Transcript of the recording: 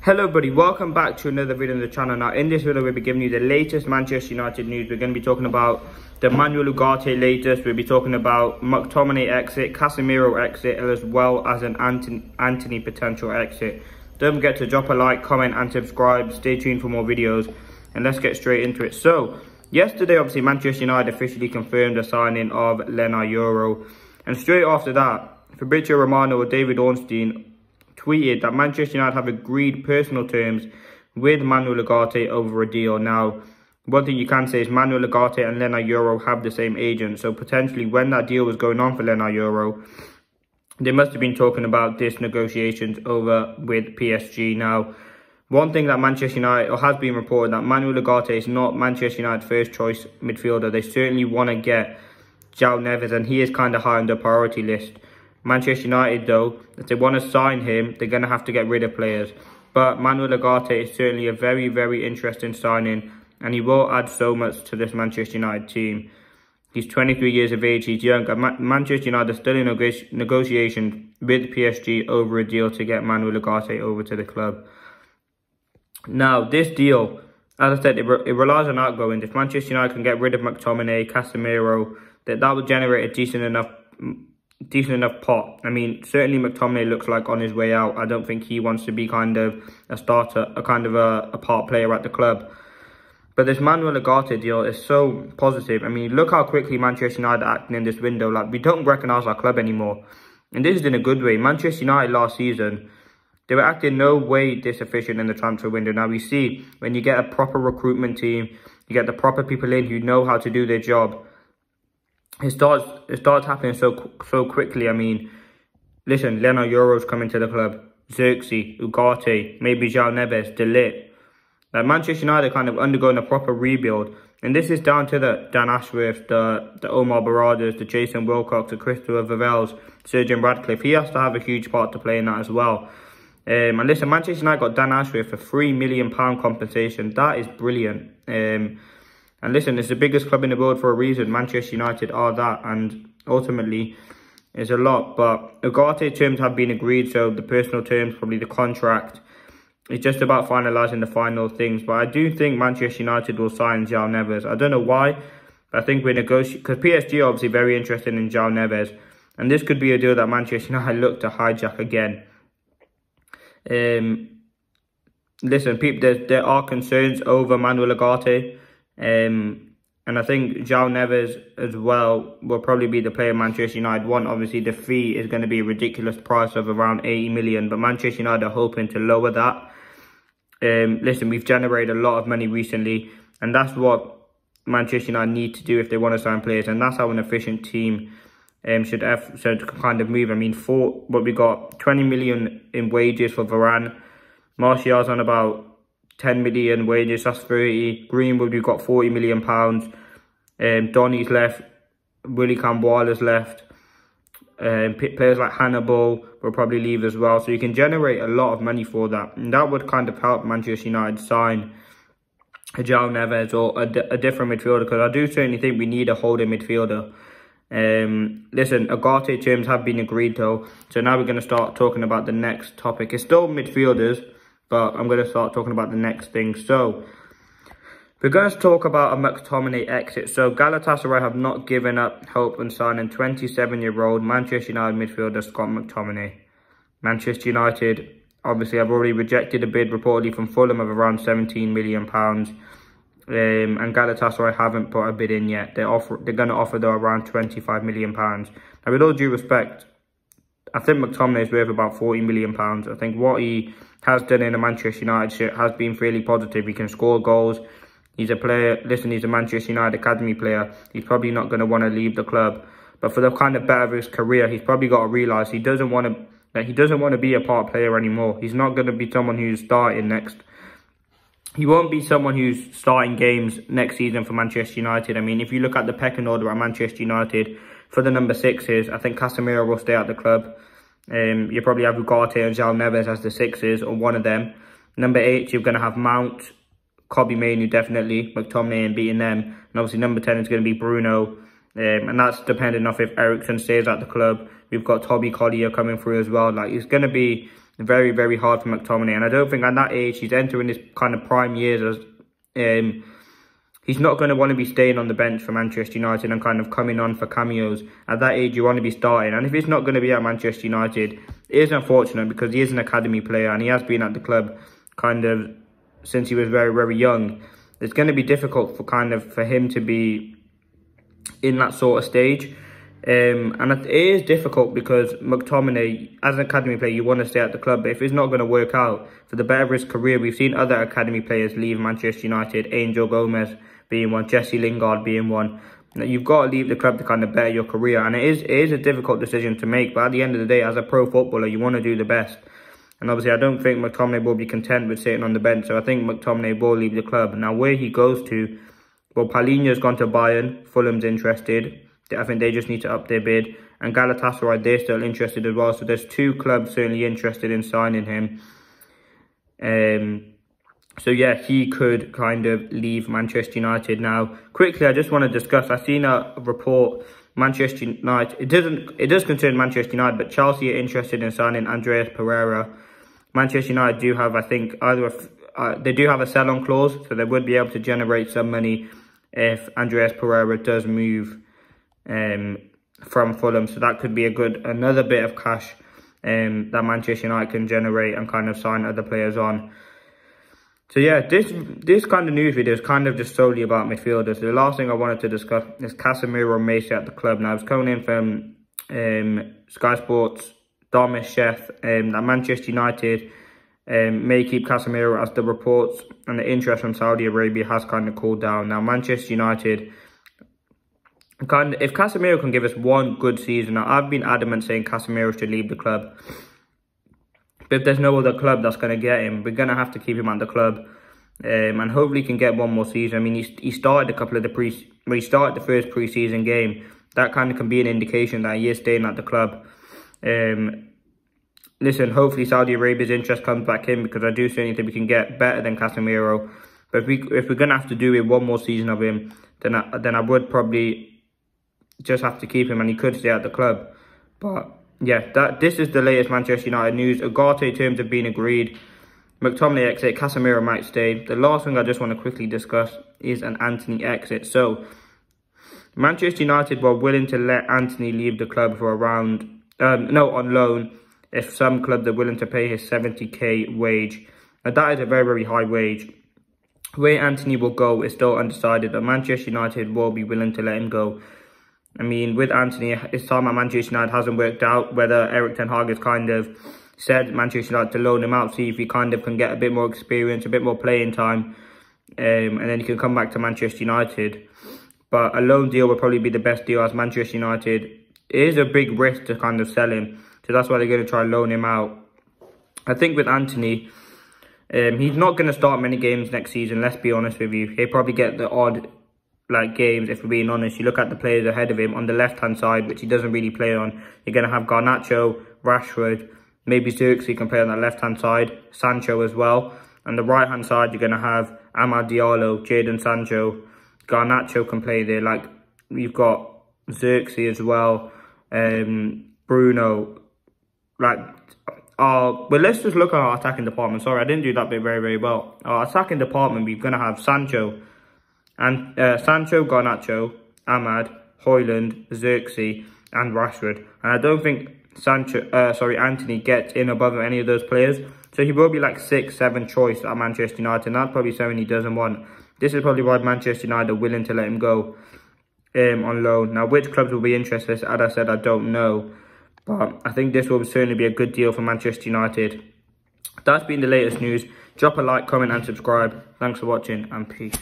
Hello buddy, welcome back to another video on the channel. Now in this video we'll be giving you the latest Manchester United news. We're going to be talking about the Manuel Ugarte latest, we'll be talking about McTominay exit, Casemiro exit, as well as an Antony potential exit. Don't forget to drop a like, comment and subscribe. Stay tuned for more videos and let's get straight into it. So yesterday obviously Manchester United officially confirmed the signing of Lena Euro, and straight after that Fabrizio Romano or David Ornstein tweeted that Manchester United have agreed personal terms with Manuel Ugarte over a deal. Now, one thing you can say is Manuel Ugarte and Lena Euro have the same agent, so potentially when that deal was going on for Lena Euro, they must have been talking about this negotiations over with PSG. Now, one thing that Manchester United, or has been reported, that Manuel Ugarte is not Manchester United's first choice midfielder. They certainly want to get João Neves, and he is kind of high on the priority list. Manchester United, though, if they want to sign him, they're going to have to get rid of players. But Manuel Ugarte is certainly a very, very interesting signing, and he will add so much to this Manchester United team. He's 23 years of age, he's young, and Manchester United are still in negotiations with PSG over a deal to get Manuel Ugarte over to the club. Now, this deal, as I said, it relies on outgoings. If Manchester United can get rid of McTominay, Casemiro, that will generate a decent enough pot. I mean, certainly McTominay looks like on his way out. I don't think he wants to be kind of a starter, a part player at the club. But this Manuel Ugarte deal is so positive. I mean, look how quickly Manchester United are acting in this window. Like, we don't recognise our club anymore. And this is in a good way. Manchester United last season, they were acting no way this efficient in the transfer window. Now we see when you get a proper recruitment team, you get the proper people in who know how to do their job, it starts happening so quickly. I mean, listen, Lena Euro's coming to the club, Xerxes, Ugarte, maybe João Neves, De Ligt. Like, Manchester United kind of undergoing a proper rebuild, and this is down to the Dan Ashworth, the Omar Baradas, the Jason Wilcox, the Christopher Vivels, Sergeant Radcliffe. He has to have a huge part to play in that as well. And listen, Manchester United got Dan Ashworth for £3 million compensation. That is brilliant. And listen, it's the biggest club in the world for a reason. Manchester United are that, and ultimately it's a lot. But Ugarte terms have been agreed, so the personal terms, probably the contract, it's just about finalising the final things. But I do think Manchester United will sign João Neves. I don't know why, but I think we're negotiating, because PSG are obviously very interested in João Neves, and this could be a deal that Manchester United look to hijack again. Listen, people, there are concerns over Manuel Ugarte. And I think João Neves as well will probably be the player Manchester United want. Obviously, the fee is going to be a ridiculous price of around 80 million, but Manchester United are hoping to lower that. Listen, we've generated a lot of money recently, and that's what Manchester United need to do if they want to sign players, and that's how an efficient team should kind of move. I mean, we got 20 million in wages for Varane, Martial's on about 10 million wages, that's 30. Greenwood, we've got £40 million. Donny's left. Willy Camboila's left. Players like Hannibal will probably leave as well. So you can generate a lot of money for that. And that would kind of help Manchester United sign a João Neves or a different midfielder, because I do certainly think we need a holding midfielder. Listen, Ugarte terms have been agreed though. So now we're going to start talking about the next topic. It's still midfielders, but I'm going to start talking about the next thing. So, we're going to talk about a McTominay exit. So, Galatasaray have not given up hope on signing 27-year-old Manchester United midfielder Scott McTominay. Manchester United, obviously, have already rejected a bid reportedly from Fulham of around £17 million. And Galatasaray haven't put a bid in yet. They're going to offer, though, around £25 million. Now, with all due respect, I think McTominay is worth about £40 million. I think what he has done in the Manchester United shirt has been fairly positive. He can score goals. He's a player, listen, he's a Manchester United academy player. He's probably not going to want to leave the club. But for the kind of better of his career, he's probably got to realise he doesn't want to be a part player anymore. He's not going to be someone who's starting next. He won't be someone who's starting games next season for Manchester United. I mean, if you look at the pecking order at Manchester United, for the number 6s, I think Casemiro will stay at the club. You probably have Ugarte and João Neves as the 6s, or one of them. Number 8, you're going to have Mount, Kobbie Mainoo definitely, McTominay and beating them. And obviously number 10 is going to be Bruno. And that's depending on if Eriksen stays at the club. We've got Toby Collier coming through as well. Like, it's going to be very, very hard for McTominay. And I don't think at that age, he's entering his kind of prime years as he's not going to want to be staying on the bench for Manchester United and kind of coming on for cameos. At that age, you want to be starting. And if he's not going to be at Manchester United, it is unfortunate because he is an academy player and he has been at the club kind of since he was very, very young. It's going to be difficult for him to be in that sort of stage. And it is difficult because McTominay, as an academy player, you want to stay at the club. But if it's not going to work out for the better of his career, we've seen other academy players leave Manchester United, Angel Gomez being one, Jesse Lingard being one. You've got to leave the club to kind of better your career. And it is a difficult decision to make. But at the end of the day, as a pro footballer, you want to do the best. And obviously, I don't think McTominay will be content with sitting on the bench. So I think McTominay will leave the club. Now, where he goes to, well, Paulinho's gone to Bayern. Fulham's interested. I think they just need to up their bid. And Galatasaray, they're still interested as well. So there's two clubs certainly interested in signing him. So yeah, he could kind of leave Manchester United. Now, quickly, I just want to discuss. I've seen a report, Manchester United. It does concern Manchester United, but Chelsea are interested in signing Andreas Pereira. Manchester United do have, I think, they do have a sell-on clause, so they would be able to generate some money if Andreas Pereira does move from Fulham. So that could be another bit of cash that Manchester United can generate and kind of sign other players on. So yeah, this kind of news video is kind of just solely about midfielders. So the last thing I wanted to discuss is Casemiro and Messi at the club. Now, it's coming in from Sky Sports, Dharmesh Sheth, that Manchester United may keep Casemiro, as the reports and the interest from Saudi Arabia has kind of cooled down. Now, Manchester United, if Casemiro can give us one good season, now I've been adamant saying Casemiro should leave the club. But if there's no other club that's going to get him, we're going to have to keep him at the club. And hopefully he can get one more season. I mean, he started he started the first pre-season game. That kind of can be an indication that he is staying at the club. Listen, hopefully Saudi Arabia's interest comes back in, because I do certainly think we can get better than Casemiro. But if we're going to have to do it one more season of him, then I would probably just have to keep him, and he could stay at the club. But yeah, this is the latest Manchester United news. UGARTE terms have been agreed. McTominay exit, Casemiro might stay. The last thing I just want to quickly discuss is an Antony exit. So Manchester United were willing to let Antony leave the club for around on loan, if some clubs are willing to pay his 70k wage. Now that is a very, very high wage. Where Antony will go is still undecided, but Manchester United will be willing to let him go. I mean, with Antony, his time at Manchester United hasn't worked out. Whether Erik ten Hag has kind of said Manchester United to loan him out, see if he kind of can get a bit more experience, a bit more playing time, and then he can come back to Manchester United. But a loan deal would probably be the best deal, as Manchester United, it is a big risk to kind of sell him. So that's why they're going to try and loan him out. I think with Antony, he's not going to start many games next season, let's be honest with you. He'll probably get the odd games, if we're being honest. You look at the players ahead of him on the left-hand side, which he doesn't really play on. You're going to have Garnacho, Rashford, maybe Xerxes can play on that left-hand side, Sancho as well. On the right-hand side, you're going to have Amad Diallo, Jadon Sancho, Garnacho can play there. You've got Xerxes as well, Bruno. Well, let's just look at our attacking department. Sorry, I didn't do that bit very, very well. Our attacking department, we're going to have Sancho, Garnacho, Amad, Højlund, Xerxes, and Rashford. And I don't think Antony gets in above any of those players. So he will be 6, 7 choice at Manchester United. And that's probably something he doesn't want. This is probably why Manchester United are willing to let him go on loan. Now, which clubs will be interested, as I said, I don't know. But I think this will certainly be a good deal for Manchester United. That's been the latest news. Drop a like, comment and subscribe. Thanks for watching, and peace.